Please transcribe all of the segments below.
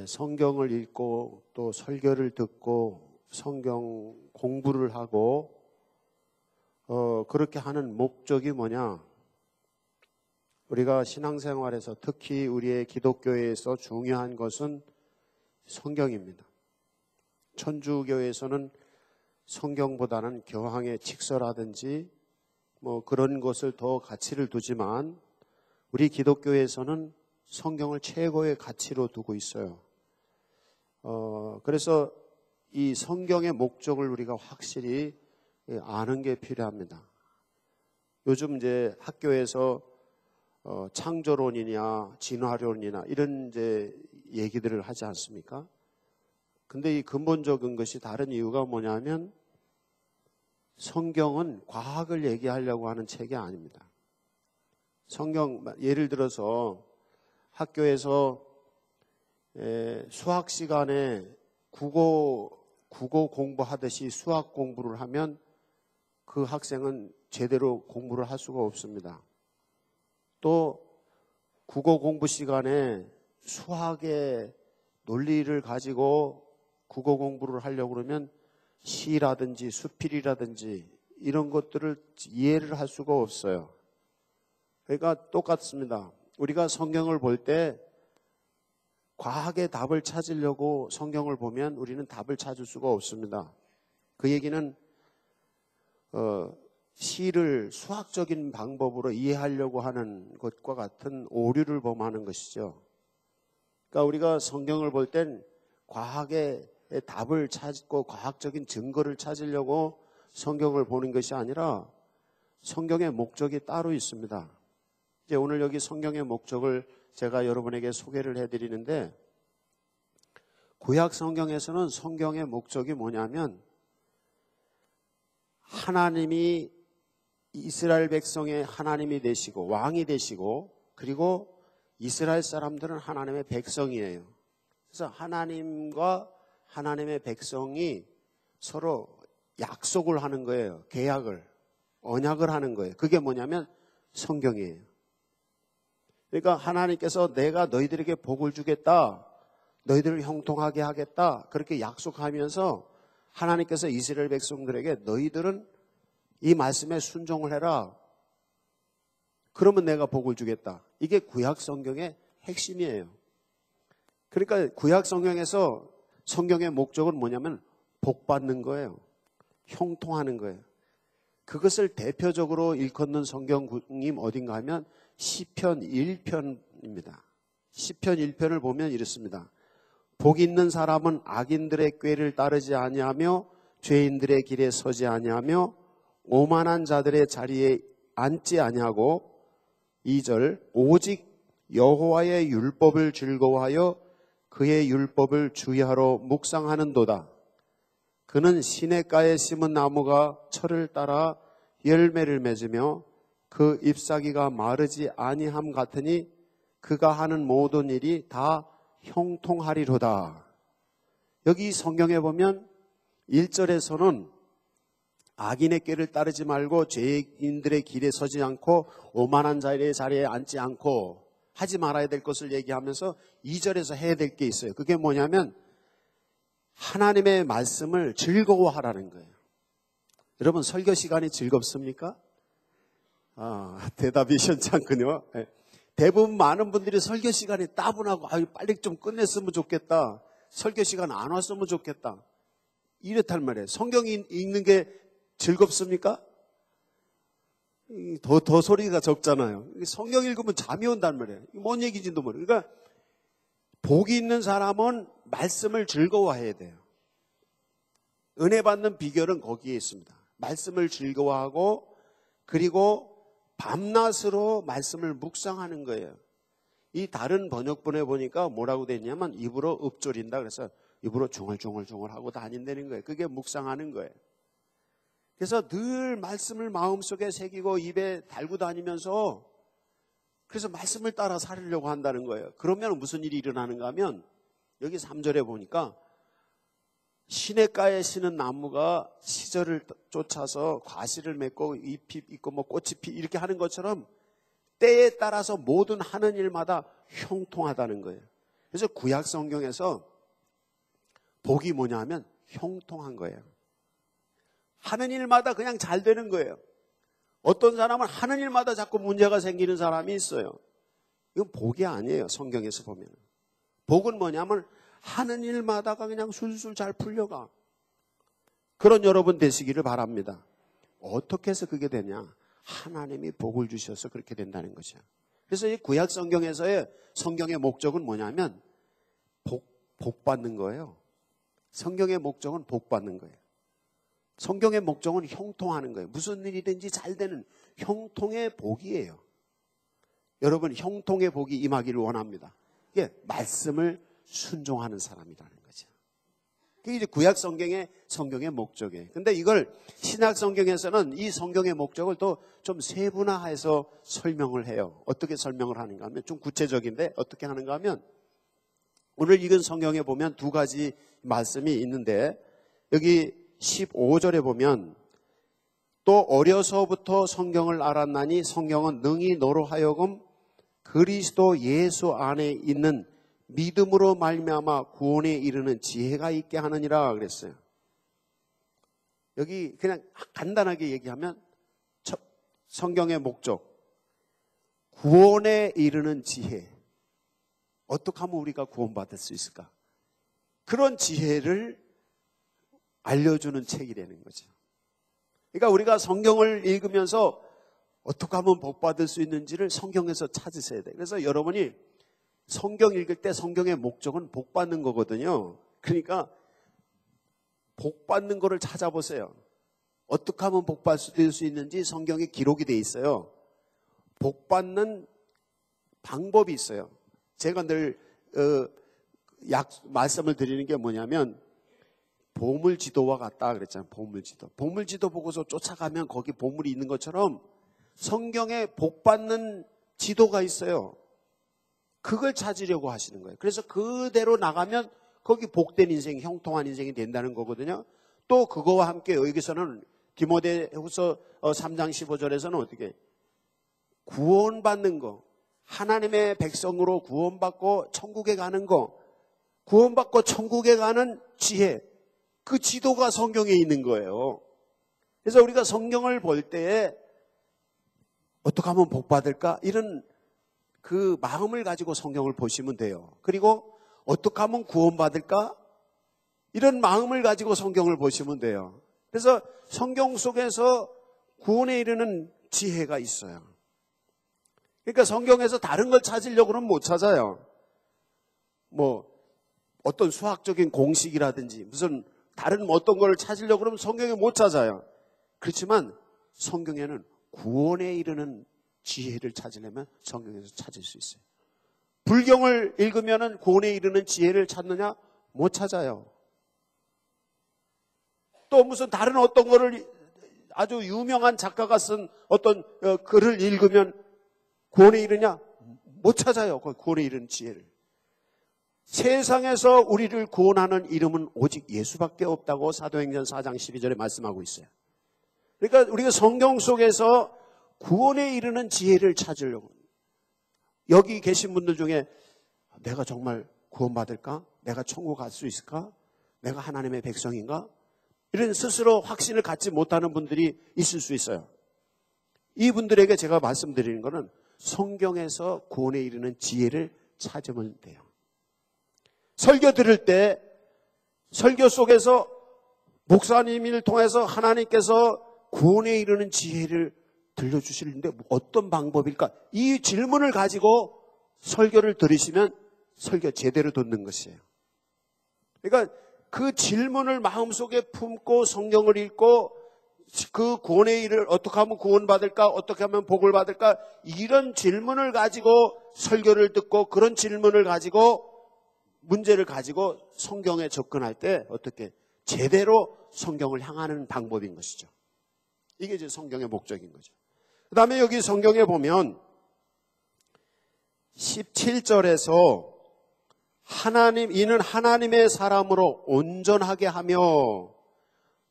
성경을 읽고 또 설교를 듣고 성경 공부를 하고 그렇게 하는 목적이 뭐냐? 우리가 신앙생활에서 특히 우리의 기독교에서 중요한 것은 성경입니다. 천주교에서는 성경보다는 교황의 직서라든지 그런 것을 더 가치를 두지만 우리 기독교에서는 성경을 최고의 가치로 두고 있어요. 그래서 이 성경의 목적을 우리가 확실히 아는 게 필요합니다. 요즘 이제 학교에서 창조론이냐 진화론이나 이런 이제 얘기들을 하지 않습니까? 근데 이 근본적인 것이 다른 이유가 뭐냐면 성경은 과학을 얘기하려고 하는 책이 아닙니다. 성경 예를 들어서 학교에서 수학 시간에 국어 공부하듯이 수학 공부를 하면 그 학생은 제대로 공부를 할 수가 없습니다. 또 국어 공부 시간에 수학의 논리를 가지고 국어 공부를 하려고 그러면 시라든지 수필이라든지 이런 것들을 이해를 할 수가 없어요. 그러니까 똑같습니다. 우리가 성경을 볼 때 과학의 답을 찾으려고 성경을 보면 우리는 답을 찾을 수가 없습니다. 그 얘기는 시를 수학적인 방법으로 이해하려고 하는 것과 같은 오류를 범하는 것이죠. 그러니까 우리가 성경을 볼 땐 과학의 답을 찾고 과학적인 증거를 찾으려고 성경을 보는 것이 아니라 성경의 목적이 따로 있습니다. 이제 오늘 여기 성경의 목적을 제가 여러분에게 소개를 해드리는데 구약 성경에서는 성경의 목적이 뭐냐면 하나님이 이스라엘 백성의 하나님이 되시고 왕이 되시고 그리고 이스라엘 사람들은 하나님의 백성이에요. 그래서 하나님과 하나님의 백성이 서로 약속을 하는 거예요. 계약을, 언약을 하는 거예요. 그게 뭐냐면 성경이에요. 그러니까 하나님께서 내가 너희들에게 복을 주겠다, 너희들을 형통하게 하겠다 그렇게 약속하면서 하나님께서 이스라엘 백성들에게 너희들은 이 말씀에 순종을 해라. 그러면 내가 복을 주겠다. 이게 구약 성경의 핵심이에요. 그러니까 구약 성경에서 성경의 목적은 뭐냐면 복 받는 거예요. 형통하는 거예요. 그것을 대표적으로 일컫는 성경이 어딘가 하면 시편 1편입니다. 시편 1편을 보면 이렇습니다. 복 있는 사람은 악인들의 꾀를 따르지 아니하며 죄인들의 길에 서지 아니하며 오만한 자들의 자리에 앉지 아니하고 2절 오직 여호와의 율법을 즐거워하여 그의 율법을 주의하러 묵상하는도다. 그는 시냇가에 심은 나무가 철을 따라 열매를 맺으며 그 잎사귀가 마르지 아니함 같으니 그가 하는 모든 일이 다 형통하리로다. 여기 성경에 보면 1절에서는 악인의 꾀를 따르지 말고 죄인들의 길에 서지 않고 오만한 자리에 앉지 않고 하지 말아야 될 것을 얘기하면서 2절에서 해야 될 게 있어요. 그게 뭐냐면 하나님의 말씀을 즐거워하라는 거예요. 여러분 설교 시간이 즐겁습니까? 대답이 시원찮군요. 대부분 많은 분들이 설교 시간이 따분하고 빨리 좀 끝냈으면 좋겠다. 설교 시간 안 왔으면 좋겠다. 이렇단 말이에요. 성경 읽는 게 즐겁습니까? 더 소리가 적잖아요. 성경 읽으면 잠이 온단 말이에요. 뭔 얘기인지도 모르겠어요. 그러니까 복이 있는 사람은 말씀을 즐거워해야 돼요. 은혜 받는 비결은 거기에 있습니다. 말씀을 즐거워하고 그리고 밤낮으로 말씀을 묵상하는 거예요. 이 다른 번역본에 보니까 뭐라고 돼 있냐면 입으로 읊조린다. 그래서 입으로 중얼중얼 하고 다닌다는 거예요. 그게 묵상하는 거예요. 그래서 늘 말씀을 마음속에 새기고 입에 달고 다니면서 그래서 말씀을 따라 살으려고 한다는 거예요. 그러면 무슨 일이 일어나는가 하면 여기 3절에 보니까 시냇가에 심은 나무가 시절을 쫓아서 과실을 맺고 잎이 있고 꽃이 피 이렇게 하는 것처럼 때에 따라서 모든 하는 일마다 형통하다는 거예요. 그래서 구약 성경에서 복이 뭐냐면 형통한 거예요. 하는 일마다 그냥 잘 되는 거예요. 어떤 사람은 하는 일마다 자꾸 문제가 생기는 사람이 있어요. 이건 복이 아니에요. 성경에서 보면. 복은 뭐냐면 하는 일마다가 그냥 술술 잘 풀려가. 그런 여러분 되시기를 바랍니다. 어떻게 해서 그게 되냐? 하나님이 복을 주셔서 그렇게 된다는 거죠. 그래서 이 구약 성경에서의 성경의 목적은 뭐냐면 복 받는 거예요. 성경의 목적은 복 받는 거예요. 성경의 목적은 형통하는 거예요. 무슨 일이든지 잘 되는 형통의 복이에요. 여러분, 형통의 복이 임하기를 원합니다. 이게 말씀을 순종하는 사람이라는 거죠. 그게 이제 구약 성경의 목적이에요. 근데 이걸 신약 성경에서는 이 성경의 목적을 또 좀 세분화해서 설명을 해요. 어떻게 설명을 하는가 하면 좀 구체적인데 어떻게 하는가 하면 오늘 읽은 성경에 보면 두 가지 말씀이 있는데 여기 15절에 보면 또 어려서부터 성경을 알았나니 성경은 능히 너로 하여금 그리스도 예수 안에 있는 믿음으로 말미암아 구원에 이르는 지혜가 있게 하느니라 그랬어요. 여기 그냥 간단하게 얘기하면 성경의 목적, 구원에 이르는 지혜. 어떻게 하면 우리가 구원받을 수 있을까? 그런 지혜를 알려주는 책이 되는 거죠. 그러니까 우리가 성경을 읽으면서 어떻게 하면 복받을 수 있는지를 성경에서 찾으셔야 돼요. 그래서 여러분이 성경 읽을 때 성경의 목적은 복받는 거거든요. 그러니까 복받는 거를 찾아보세요. 어떻게 하면 복받을 수 있는지 성경에 기록이 돼 있어요. 복받는 방법이 있어요. 제가 늘 말씀을 드리는 게 뭐냐면 보물지도와 같다 그랬잖아요. 보물지도 보고서 쫓아가면 거기 보물이 있는 것처럼 성경에 복받는 지도가 있어요. 그걸 찾으려고 하시는 거예요. 그래서 그대로 나가면 거기 복된 인생, 형통한 인생이 된다는 거거든요. 또 그거와 함께 여기서는 디모데후서 3장 15절에서는 어떻게 구원받는 거, 하나님의 백성으로 구원받고 천국에 가는 거, 구원받고 천국에 가는 지혜, 그 지도가 성경에 있는 거예요. 그래서 우리가 성경을 볼 때에 어떻게 하면 복받을까? 이런 그 마음을 가지고 성경을 보시면 돼요. 그리고 어떻게 하면 구원받을까? 이런 마음을 가지고 성경을 보시면 돼요. 그래서 성경 속에서 구원에 이르는 지혜가 있어요. 그러니까 성경에서 다른 걸 찾으려고 하면 못 찾아요. 뭐 어떤 수학적인 공식이라든지 무슨 다른 어떤 걸 찾으려고 하면 성경에 못 찾아요. 그렇지만 성경에는 구원에 이르는 지혜를 찾으려면 성경에서 찾을 수 있어요. 불경을 읽으면 구원에 이르는 지혜를 찾느냐? 못 찾아요. 또 무슨 다른 어떤 거를 아주 유명한 작가가 쓴 어떤 글을 읽으면 구원에 이르냐? 못 찾아요. 구원에 이르는 지혜를. 세상에서 우리를 구원하는 이름은 오직 예수밖에 없다고 사도행전 4장 12절에 말씀하고 있어요. 그러니까 우리가 성경 속에서 구원에 이르는 지혜를 찾으려고. 여기 계신 분들 중에 내가 정말 구원받을까? 내가 천국 갈 수 있을까? 내가 하나님의 백성인가? 이런 스스로 확신을 갖지 못하는 분들이 있을 수 있어요. 이분들에게 제가 말씀드리는 것은 성경에서 구원에 이르는 지혜를 찾으면 돼요. 설교 들을 때 설교 속에서 목사님을 통해서 하나님께서 구원에 이르는 지혜를 들려주시는데 어떤 방법일까? 이 질문을 가지고 설교를 들으시면 설교 제대로 듣는 것이에요. 그러니까 그 질문을 마음속에 품고 성경을 읽고 그 구원의 일을 어떻게 하면 구원받을까? 어떻게 하면 복을 받을까? 이런 질문을 가지고 설교를 듣고 그런 질문을 가지고 문제를 가지고 성경에 접근할 때 어떻게 제대로 성경을 향하는 방법인 것이죠. 이게 이제 성경의 목적인 거죠. 그 다음에 여기 성경에 보면 17절에서 이는 하나님의 사람으로 온전하게 하며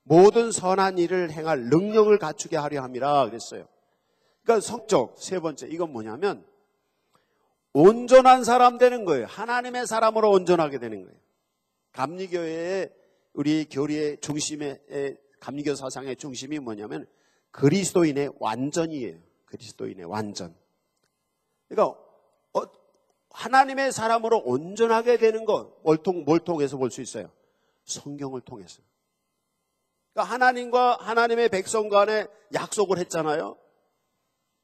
모든 선한 일을 행할 능력을 갖추게 하려 함이라 그랬어요. 그러니까 성적 세 번째 이건 뭐냐면 온전한 사람 되는 거예요. 하나님의 사람으로 온전하게 되는 거예요. 감리교회의 우리 교리의 중심의 감리교 사상의 중심이 뭐냐면 그리스도인의 완전이에요. 그리스도인의 완전. 그러니까 하나님의 사람으로 온전하게 되는 것, 뭘 통해서 볼 수 있어요? 성경을 통해서. 그러니까 하나님과 하나님의 백성 간에 약속을 했잖아요.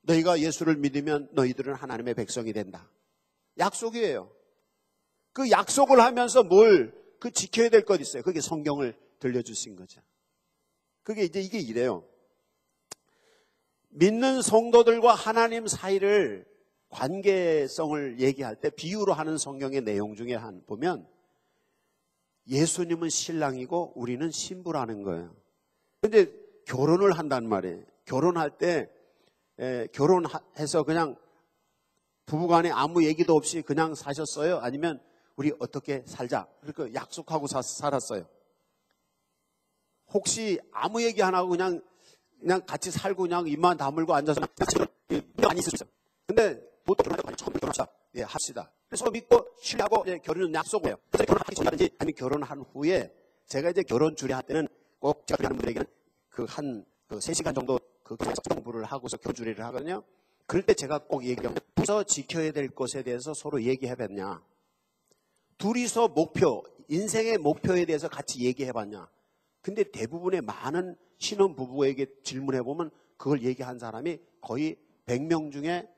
너희가 예수를 믿으면 너희들은 하나님의 백성이 된다. 약속이에요. 그 약속을 하면서 그 지켜야 될 것 있어요. 그게 성경을 들려주신 거죠. 이게 이래요. 믿는 성도들과 하나님 사이를 관계성을 얘기할 때 비유로 하는 성경의 내용 중에 보면 예수님은 신랑이고 우리는 신부라는 거예요. 근데 결혼을 한단 말이에요. 결혼할 때 결혼해서 그냥 부부간에 아무 얘기도 없이 그냥 사셨어요? 아니면 우리 어떻게 살자 그렇게 약속하고 살았어요? 혹시 아무 얘기 안 하고 그냥 같이 살고 그냥 입만 다물고 앉아서 많이 있었죠. 근데 보통 처음 결혼하자. 예, 합시다. 그래서 믿고 신뢰하고 결혼은 약속을 해요. 그래서 결혼하기 전이라든지 아니면 결혼한 후에 제가 이제 결혼 주례할 때는 꼭 제가 하는 분들에게는 한 3시간 정도 공부를 하고서 결혼 주례를 하거든요. 그럴 때 제가 꼭 얘기해요. 둘이서 지켜야 될 것에 대해서 서로 얘기해봤냐? 둘이서 인생의 목표에 대해서 같이 얘기해봤냐? 근데 대부분의 많은 신혼부부에게 질문해보면 그걸 얘기한 사람이 거의 100명 중에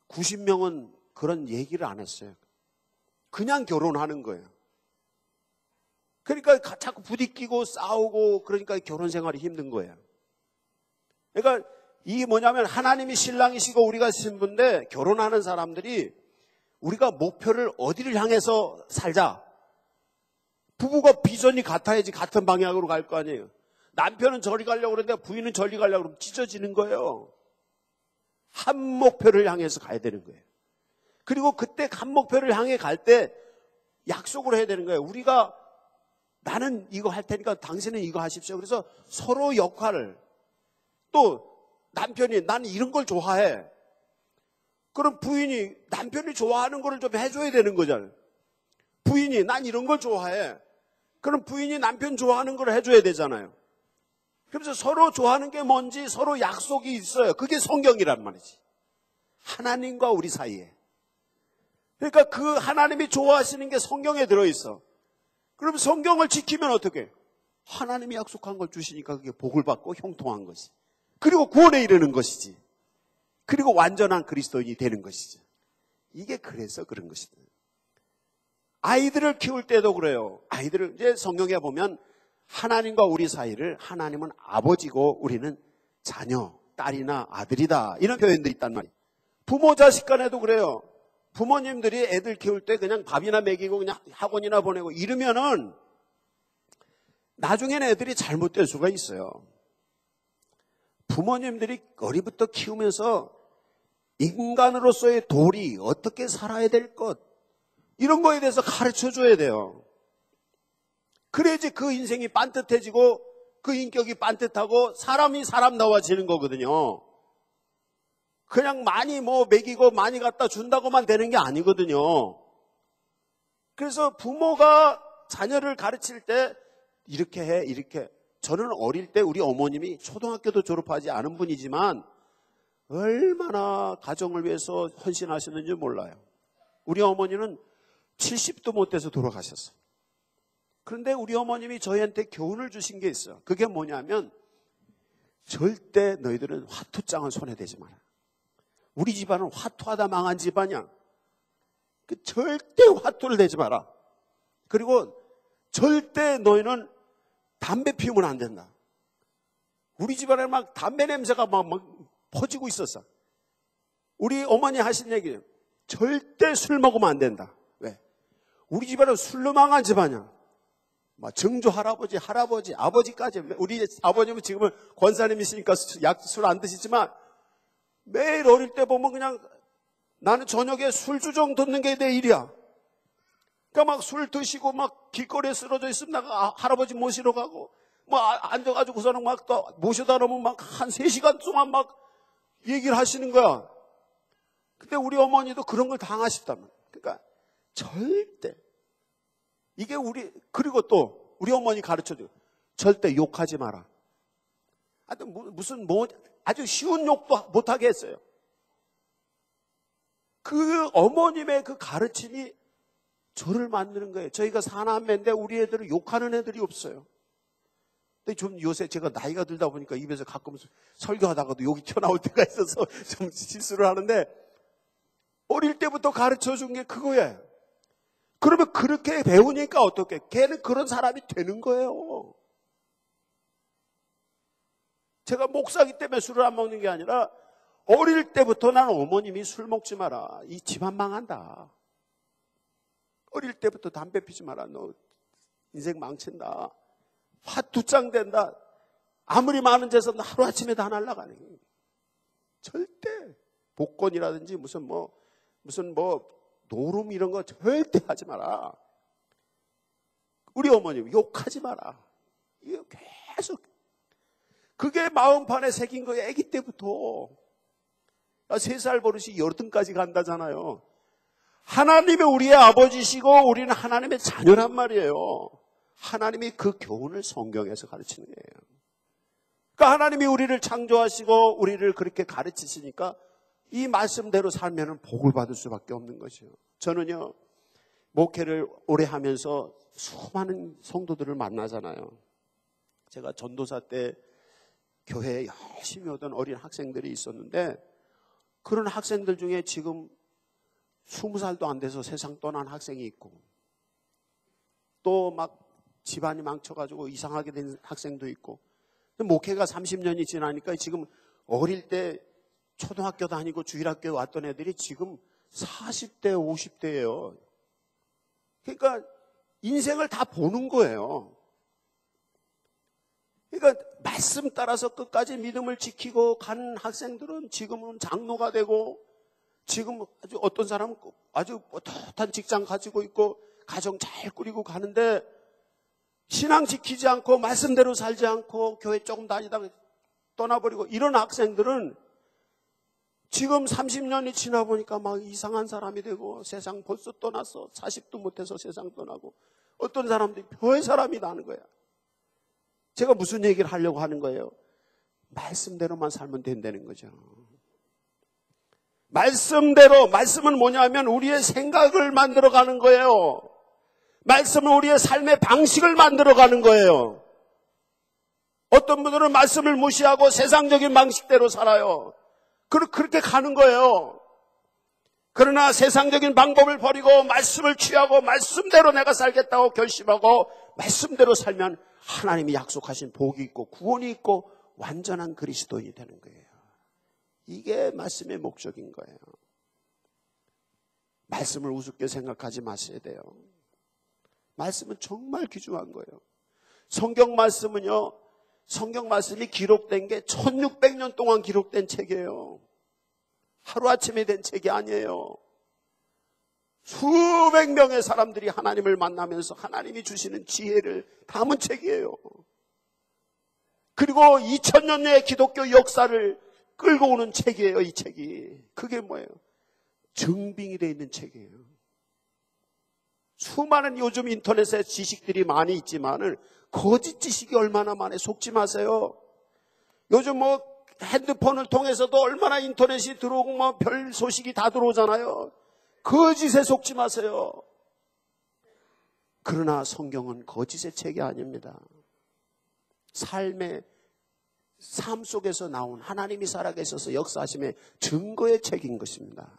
90명은 그런 얘기를 안 했어요. 그냥 결혼하는 거예요. 그러니까 자꾸 부딪히고 싸우고 그러니까 결혼 생활이 힘든 거예요. 그러니까 이게 뭐냐면 하나님이 신랑이시고 우리가 신부인데 결혼하는 사람들이 우리가 목표를 어디를 향해서 살자. 부부가 비전이 같아야지 같은 방향으로 갈 거 아니에요. 남편은 저리 가려고 그러는데 부인은 저리 가려고 그러면 찢어지는 거예요. 한 목표를 향해서 가야 되는 거예요. 그리고 그때 한 목표를 향해 갈 때 약속을 해야 되는 거예요. 나는 이거 할 테니까 당신은 이거 하십시오. 그래서 서로 역할을 또 남편이 나는 이런 걸 좋아해. 그럼 부인이 남편이 좋아하는 걸 좀 해줘야 되는 거잖아요. 부인이 난 이런 걸 좋아해. 그럼 부인이 남편 좋아하는 걸 해줘야 되잖아요. 그래서 서로 좋아하는 게 뭔지 서로 약속이 있어요. 그게 성경이란 말이지. 하나님과 우리 사이에. 그러니까 그 하나님이 좋아하시는 게 성경에 들어있어. 그럼 성경을 지키면 어떻게 해요? 하나님이 약속한 걸 주시니까 그게 복을 받고 형통한 것이. 그리고 구원에 이르는 것이지. 그리고 완전한 그리스도인이 되는 것이죠. 이게 그래서 그런 것이다. 아이들을 키울 때도 그래요. 아이들을 이제 성경에 보면 하나님과 우리 사이를 하나님은 아버지고 우리는 자녀, 딸이나 아들이다. 이런 표현들이 있단 말이에요. 부모 자식 간에도 그래요. 부모님들이 애들 키울 때 그냥 밥이나 먹이고 그냥 학원이나 보내고 이러면은 나중에는 애들이 잘못될 수가 있어요. 부모님들이 어리부터 키우면서 인간으로서의 도리, 어떻게 살아야 될 것, 이런 거에 대해서 가르쳐 줘야 돼요. 그래야지 그 인생이 반듯해지고 그 인격이 반듯하고 사람이 사람다워지는 거거든요. 그냥 많이 먹이고 많이 갖다 준다고만 되는 게 아니거든요. 그래서 부모가 자녀를 가르칠 때 이렇게 해, 이렇게. 저는 어릴 때 우리 어머님이 초등학교도 졸업하지 않은 분이지만 얼마나 가정을 위해서 헌신하셨는지 몰라요. 우리 어머니는 70도 못 돼서 돌아가셨어요. 그런데 우리 어머님이 저희한테 교훈을 주신 게 있어요. 그게 뭐냐면 절대 너희들은 화투장을 손에 대지 마라. 우리 집안은 화투하다 망한 집안이야. 절대 화투를 대지 마라. 그리고 절대 너희는 담배 피우면 안 된다. 우리 집안에 막 담배 냄새가 막 퍼지고 있었어. 우리 어머니 하신 얘기예요. 절대 술 먹으면 안 된다. 왜? 우리 집안은 술로 망한 집안이야. 막 증조 할아버지, 아버지까지. 우리 아버님은 지금은 권사님이시니까 술 안 드시지만 매일 어릴 때 보면 그냥 나는 저녁에 술주정 듣는 게 내 일이야. 그러니까 막 술 드시고 막 길거리에 쓰러져 있으면 나가 할아버지 모시러 가고 막 앉아가지고서는 막 또 모셔다 놓으면 막 한 3시간 동안 막 얘기를 하시는 거야. 근데 우리 어머니도 그런 걸 당하셨다면. 그러니까 절대 이게 그리고 또 우리 어머니 가르쳐줘요. 절대 욕하지 마라. 아주 쉬운 욕도 못하게 했어요. 그 어머님의 그 가르침이 저를 만드는 거예요. 저희가 사남매인데 우리 애들은 욕하는 애들이 없어요. 근데 좀 요새 제가 나이가 들다 보니까 입에서 가끔 설교하다가도 욕이 튀어나올 때가 있어서 좀 실수를 하는데, 어릴 때부터 가르쳐 준 게 그거예요. 그러면 그렇게 배우니까 어떻게? 걔는 그런 사람이 되는 거예요. 제가 목사기 때문에 술을 안 먹는 게 아니라 어릴 때부터 난 어머님이 술 먹지 마라. 이 집안 망한다. 어릴 때부터 담배 피지 마라. 너 인생 망친다. 화 두짱 된다. 아무리 많은 재산 하루아침에 다 날아가네. 절대 복권이라든지 무슨 노름 이런 거 절대 하지 마라. 우리 어머님 욕하지 마라. 이거 계속 그게 마음판에 새긴 거예요. 아기 때부터. 3살 버릇이 열등까지 간다잖아요. 하나님이 우리의 아버지시고 우리는 하나님의 자녀란 말이에요. 하나님이 그 교훈을 성경에서 가르치는 거예요. 그러니까 하나님이 우리를 창조하시고 우리를 그렇게 가르치시니까 이 말씀대로 살면 복을 받을 수밖에 없는 것이요. 저는요, 목회를 오래 하면서 수많은 성도들을 만나잖아요. 제가 전도사 때 교회에 열심히 오던 어린 학생들이 있었는데, 그런 학생들 중에 지금 20살도 안 돼서 세상 떠난 학생이 있고, 또 막 집안이 망쳐가지고 이상하게 된 학생도 있고, 목회가 30년이 지나니까 지금 어릴 때 초등학교 다니고 주일학교 왔던 애들이 지금 40대, 50대예요. 그러니까 인생을 다 보는 거예요. 그러니까 말씀 따라서 끝까지 믿음을 지키고 간 학생들은 지금은 장로가 되고, 지금 아주 어떤 사람은 아주 떳떳한 직장 가지고 있고 가정 잘 꾸리고 가는데, 신앙 지키지 않고 말씀대로 살지 않고 교회 조금 다니다가 떠나버리고 이런 학생들은 지금 30년이 지나 보니까 막 이상한 사람이 되고, 세상 벌써 떠났어. 40도 못해서 세상 떠나고, 어떤 사람들이 별 사람이 나는 거야. 제가 무슨 얘기를 하려고 하는 거예요? 말씀대로만 살면 된다는 거죠. 말씀은 뭐냐면 우리의 생각을 만들어가는 거예요. 말씀은 우리의 삶의 방식을 만들어가는 거예요. 어떤 분들은 말씀을 무시하고 세상적인 방식대로 살아요. 그렇게 가는 거예요. 그러나 세상적인 방법을 버리고 말씀을 취하고 말씀대로 내가 살겠다고 결심하고 말씀대로 살면 하나님이 약속하신 복이 있고 구원이 있고 완전한 그리스도인이 되는 거예요. 이게 말씀의 목적인 거예요. 말씀을 우습게 생각하지 마셔야 돼요. 말씀은 정말 귀중한 거예요. 성경 말씀이 기록된 게 1600년 동안 기록된 책이에요. 하루아침에 된 책이 아니에요. 수백 명의 사람들이 하나님을 만나면서 하나님이 주시는 지혜를 담은 책이에요. 그리고 2000년의 기독교 역사를 끌고 오는 책이에요, 이 책이. 그게 뭐예요? 증빙이 되어 있는 책이에요. 수많은 요즘 인터넷에 지식들이 많이 있지만은 거짓 지식이 얼마나 많아요. 속지 마세요. 요즘 핸드폰을 통해서도 얼마나 인터넷이 들어오고 별 소식이 다 들어오잖아요. 거짓에 속지 마세요. 그러나 성경은 거짓의 책이 아닙니다. 삶 속에서 나온 하나님이 살아계셔서 역사하심의 증거의 책인 것입니다.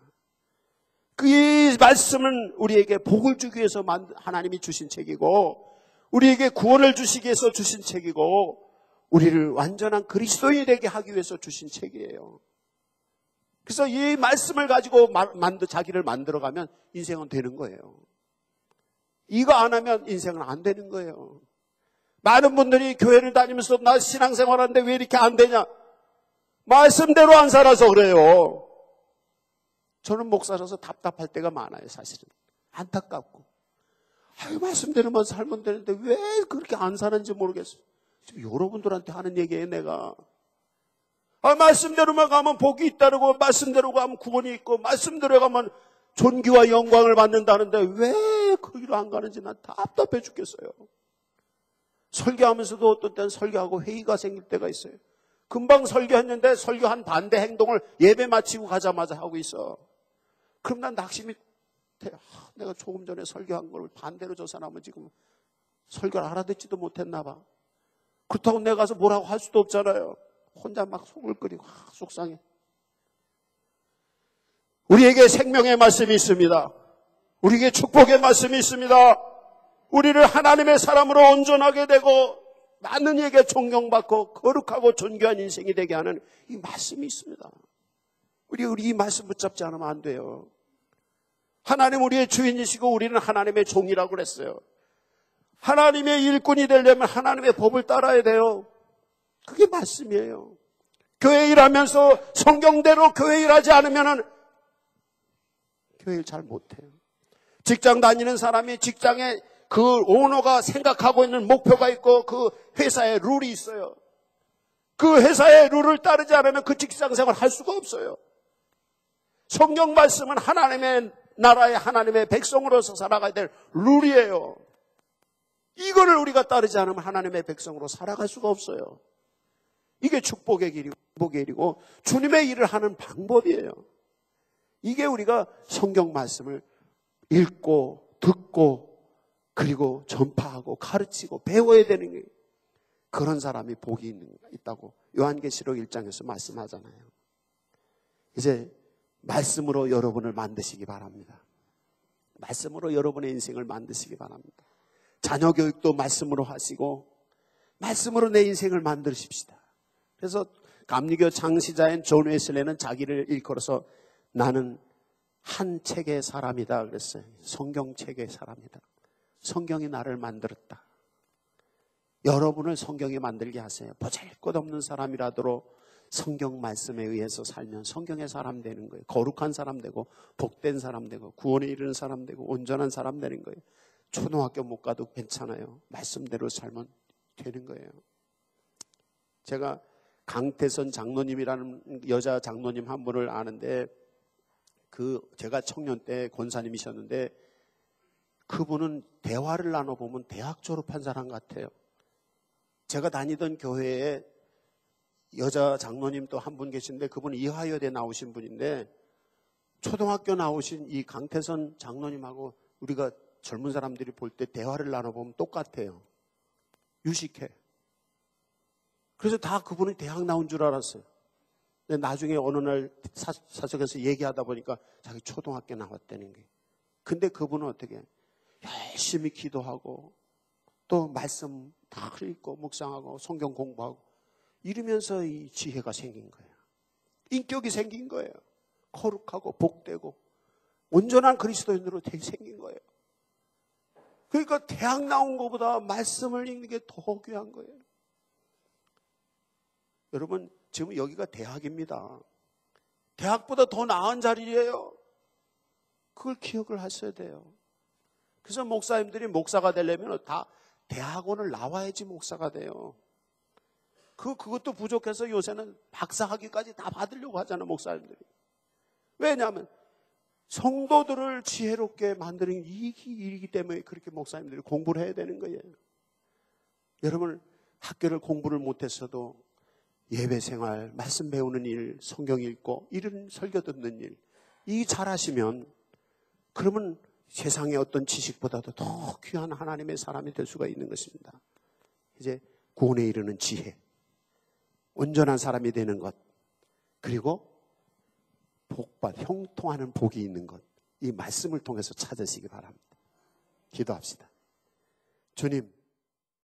그 말씀은 우리에게 복을 주기 위해서 하나님이 주신 책이고, 우리에게 구원을 주시기 위해서 주신 책이고, 우리를 완전한 그리스도인이 되게 하기 위해서 주신 책이에요. 그래서 이 말씀을 가지고 자기를 만들어가면 인생은 되는 거예요. 이거 안 하면 인생은 안 되는 거예요. 많은 분들이 교회를 다니면서 나 신앙생활하는데 왜 이렇게 안 되냐? 말씀대로 안 살아서 그래요. 저는 목사라서 답답할 때가 많아요, 사실은. 안타깝고. 말씀대로만 살면 되는데 왜 그렇게 안 사는지 모르겠어요. 지금 여러분들한테 하는 얘기예요, 내가. 말씀대로만 가면 복이 있다고, 말씀대로 가면 구원이 있고, 말씀대로 가면 존귀와 영광을 받는다는데 왜 거기로 안 가는지 난 답답해 죽겠어요. 설교하면서도 어떤 때는 설교하고 회의가 생길 때가 있어요. 금방 설교했는데 설교한 반대 행동을 예배 마치고 가자마자 하고 있어. 그럼 난 낙심이 돼. 내가 조금 전에 설교한 걸 반대로 저 사람은 지금 설교를 알아듣지도 못했나 봐. 그렇다고 내가 가서 뭐라고 할 수도 없잖아요. 혼자 막 속을 끓이고 속상해. 우리에게 생명의 말씀이 있습니다. 우리에게 축복의 말씀이 있습니다. 우리를 하나님의 사람으로 온전하게 되고 많은 이에게 존경받고 거룩하고 존귀한 인생이 되게 하는 이 말씀이 있습니다. 우리 이 말씀 붙잡지 않으면 안 돼요. 하나님 우리의 주인이시고 우리는 하나님의 종이라고 그랬어요. 하나님의 일꾼이 되려면 하나님의 법을 따라야 돼요. 그게 말씀이에요. 교회 일하면서 성경대로 교회 일하지 않으면 교회 일 잘 못해요. 직장 다니는 사람이 직장에 그 오너가 생각하고 있는 목표가 있고 그 회사의 룰이 있어요. 그 회사의 룰을 따르지 않으면 그 직장 생활을 할 수가 없어요. 성경 말씀은 하나님의 나라의 하나님의 백성으로서 살아가야 될 룰이에요. 이거를 우리가 따르지 않으면 하나님의 백성으로 살아갈 수가 없어요. 이게 축복의 길이고 행복의 길이고 주님의 일을 하는 방법이에요. 이게 우리가 성경 말씀을 읽고 듣고 그리고 전파하고 가르치고 배워야 되는 게 그런 사람이 복이 있다고 요한계시록 1장에서 말씀하잖아요. 이제 말씀으로 여러분을 만드시기 바랍니다. 말씀으로 여러분의 인생을 만드시기 바랍니다. 자녀 교육도 말씀으로 하시고 말씀으로 내 인생을 만드십시다. 그래서 감리교 창시자인 존 웨슬레는 자기를 일컬어서 나는 한 책의 사람이다 그랬어요. 성경책의 사람이다. 성경이 나를 만들었다. 여러분을 성경이 만들게 하세요. 보잘것없는 사람이라도 성경 말씀에 의해서 살면 성경의 사람 되는 거예요. 거룩한 사람 되고 복된 사람 되고 구원에 이르는 사람 되고 온전한 사람 되는 거예요. 초등학교 못 가도 괜찮아요. 말씀대로 살면 되는 거예요. 제가 강태선 장로님이라는 여자 장로님 한 분을 아는데 제가 청년 때 권사님이셨는데 그분은 대화를 나눠보면 대학 졸업한 사람 같아요. 제가 다니던 교회에 여자 장로님 또 한 분 계신데 그분은 이화여대 나오신 분인데 초등학교 나오신 이 강태선 장로님하고 우리가 젊은 사람들이 볼 때 대화를 나눠보면 똑같아요. 유식해. 그래서 다 그분이 대학 나온 줄 알았어요. 근데 나중에 어느 날 사석에서 얘기하다 보니까 자기 초등학교 나왔다는 게. 근데 그분은 어떻게 열심히 기도하고 또 말씀 다 읽고 묵상하고 성경 공부하고 이러면서 이 지혜가 생긴 거예요. 인격이 생긴 거예요. 거룩하고 복되고 온전한 그리스도인으로 생긴 거예요. 그러니까 대학 나온 것보다 말씀을 읽는 게 더 귀한 거예요. 여러분 지금 여기가 대학입니다. 대학보다 더 나은 자리예요. 그걸 기억을 하셔야 돼요. 그래서 목사님들이 목사가 되려면 다 대학원을 나와야지 목사가 돼요. 그것도 부족해서 요새는 박사학위까지 다 받으려고 하잖아요, 목사님들이. 왜냐하면 성도들을 지혜롭게 만드는 일이기 때문에 그렇게 목사님들이 공부를 해야 되는 거예요. 여러분 학교를 공부를 못했어도 예배생활, 말씀 배우는 일, 성경 읽고 이런 설교 듣는 일, 이 잘하시면 그러면 세상의 어떤 지식보다도 더 귀한 하나님의 사람이 될 수가 있는 것입니다. 이제 구원에 이르는 지혜, 온전한 사람이 되는 것, 그리고 형통하는 복이 있는 것, 이 말씀을 통해서 찾으시기 바랍니다. 기도합시다. 주님,